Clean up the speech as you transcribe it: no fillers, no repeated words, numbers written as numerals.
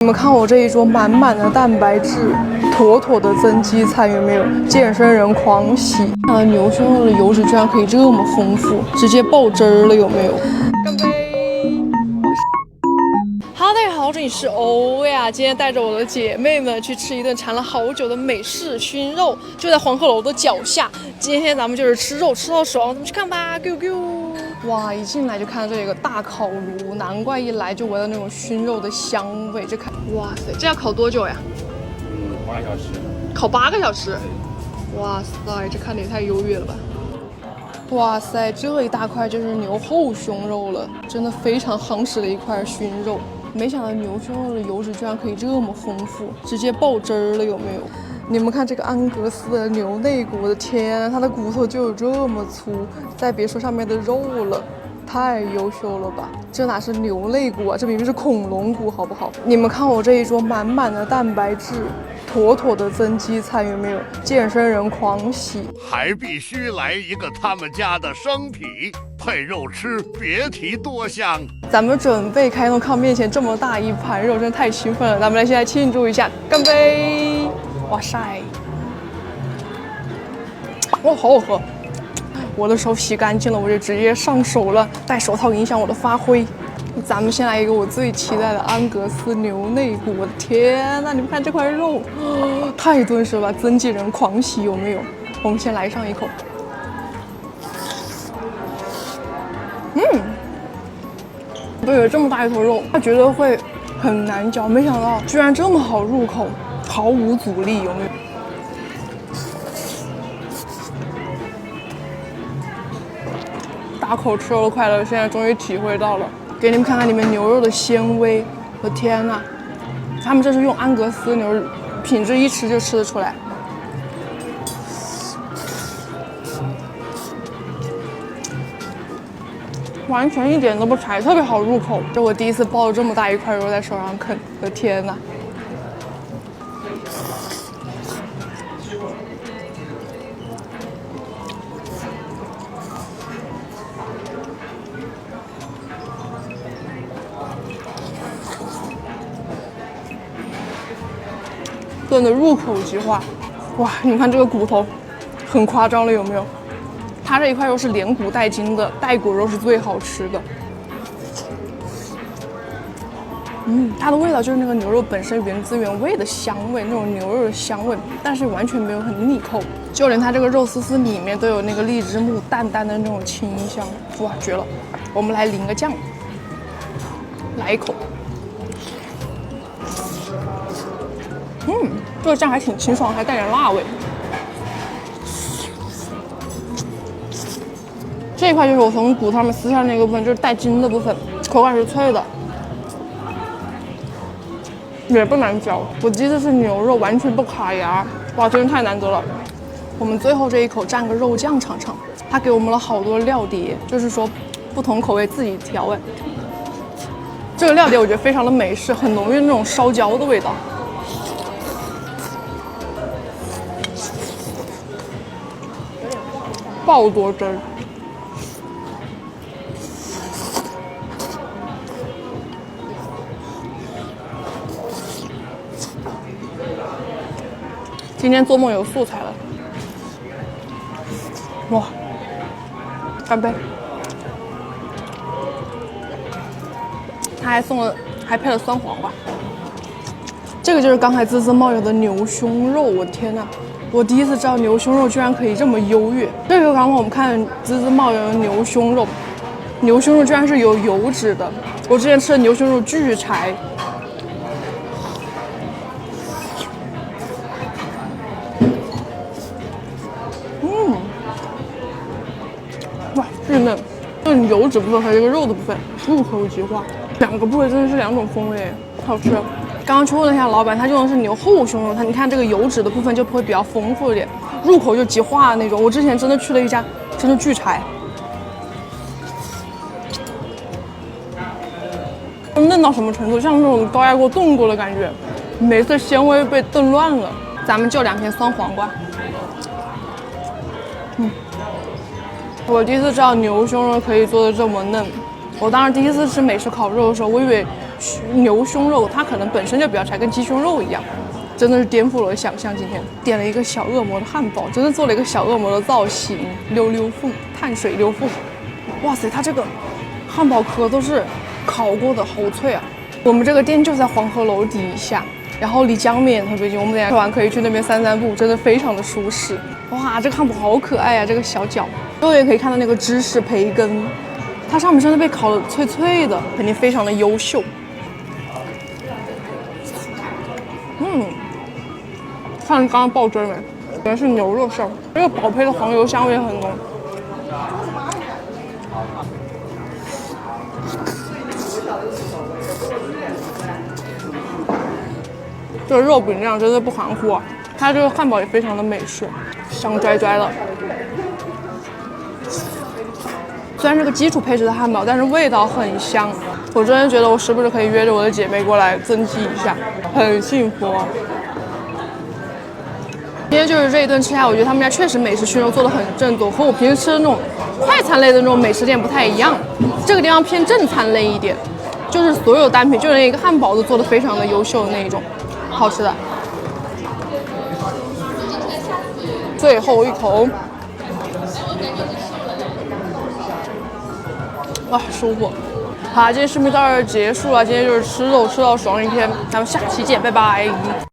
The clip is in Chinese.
你们看我这一桌满满的蛋白质，妥妥的增肌餐，有没有？健身人狂喜！牛胸肉的油脂居然可以这么丰富，直接爆汁儿了，有没有？干杯！Hello， 大家好，这里是欧呀，今天带着我的姐妹们去吃一顿馋了好久的美式熏肉，就在黄鹤楼的脚下。今天咱们就是吃肉，吃到爽，咱们去看吧！Go go！ 哇，一进来就看到这有个大烤炉，难怪一来就闻到那种熏肉的香味。这看，哇塞，这要烤多久呀8个小时。烤8个小时。哇塞，这看着也太优越了吧！哇塞，这一大块就是牛后胸肉了，真的非常夯实的一块熏肉。没想到牛胸肉的油脂居然可以这么丰富，直接爆汁儿了，有没有？你们看这个安格斯的牛肋骨，我的天，它的骨头就有这么粗，再别说上面的肉了。太优秀了吧！这哪是牛肋骨啊，这明明是恐龙骨，好不好？你们看我这一桌满满的蛋白质，妥妥的增肌餐，有没有？健身人狂喜！还必须来一个他们家的生皮，配肉吃，别提多香。咱们准备开动靠面前这么大一盘肉，真的太兴奋了！咱们来现在庆祝一下，干杯！哇塞，哇，好好喝！我的手洗干净了，我就直接上手了，戴手套影响我的发挥。咱们先来一个我最期待的安格斯牛肋骨，我的天呐，你们看这块肉，太敦实了吧，增肌人狂喜，有没有？我们先来上一口。我以为这么大一坨肉，它觉得会很难嚼，没想到居然这么好入口，毫无阻力，有没有？大口吃肉的快乐，现在终于体会到了。给你们看看里面牛肉的纤维，我的天呐，他们这是用安格斯牛肉，品质一吃就吃得出来。完全一点都不柴，特别好入口。这我第一次抱着这么大一块肉在手上啃，我的天呐！炖的入口即化，哇！你们看这个骨头，很夸张了，有没有？它这一块肉是连骨带筋的，带骨肉是最好吃的。它的味道就是那个牛肉本身原汁原味的香味，那种牛肉的香味，但是完全没有很腻口，就连它这个肉丝丝里面都有那个荔枝木淡淡的那种清香，哇，绝了！我们来淋个酱，来一口。这个酱还挺清爽，还带点辣味。这一块就是我从骨头上面撕下那个部分，就是带筋的部分，口感是脆的，也不难嚼。我第一次吃牛肉完全不卡牙，哇，真的太难得了。我们最后这一口蘸个肉酱尝尝，它给我们了好多料碟，就是说不同口味自己调味。这个料碟我觉得非常的美式，很浓郁那种烧焦的味道。爆多汁儿，今天做梦有素材了，哇！干杯！他还配了酸黄瓜，这个就是刚才滋滋冒油的牛胸肉，我的天呐！我第一次知道牛胸肉居然可以这么优越。这个刚刚我们看滋滋冒油的牛胸肉，牛胸肉居然是有油脂的。我之前吃的牛胸肉巨柴。哇，巨嫩！这个油脂部分和这个肉的部分入口即化，两个部位真的是两种风味，好吃。刚刚去问了一下老板，他用的是牛后胸肉，你看这个油脂的部分就会比较丰富一点，入口就即化的那种。我之前真的去了一家，真的巨柴，嫩到什么程度？像那种高压锅炖过的感觉，每次纤维被炖乱了。咱们就2片酸黄瓜。我第一次知道牛胸肉可以做的这么嫩。我当时第一次吃美式烤肉的时候，我以为牛胸肉，它可能本身就比较柴，跟鸡胸肉一样，真的是颠覆了我的想象。今天点了一个小恶魔的汉堡，真的做了一个小恶魔的造型，溜溜凤，碳水溜凤。哇塞，它这个汉堡壳都是烤过的，好脆啊！我们这个店就在黄鹤楼底下，然后离江面也特别近，我们等一下吃完可以去那边散散步，真的非常的舒适。哇，这个汉堡好可爱啊，这个小脚，右边可以看到那个芝士培根，它上面真的被烤得脆脆的，肯定非常的优秀。看刚刚爆汁没？原来是牛肉馅，这个宝佩的黄油香味很浓。这个肉饼量真的不含糊啊！它这个汉堡也非常的美式，香拽拽的。虽然这个基础配置的汉堡，但是味道很香。我真的觉得我时不时可以约着我的姐妹过来增肌一下，很幸福啊！今天就是这一顿吃下，我觉得他们家确实美式熏肉做的很正宗，和我平时吃的那种快餐类的那种美食店不太一样。这个地方偏正餐类一点，就是所有单品，就连一个汉堡都做的非常的优秀的那一种，好吃的。最后一口，哇，舒服。好，今天视频到这儿结束了，今天就是吃肉吃到爽一天，咱们下期见，拜拜。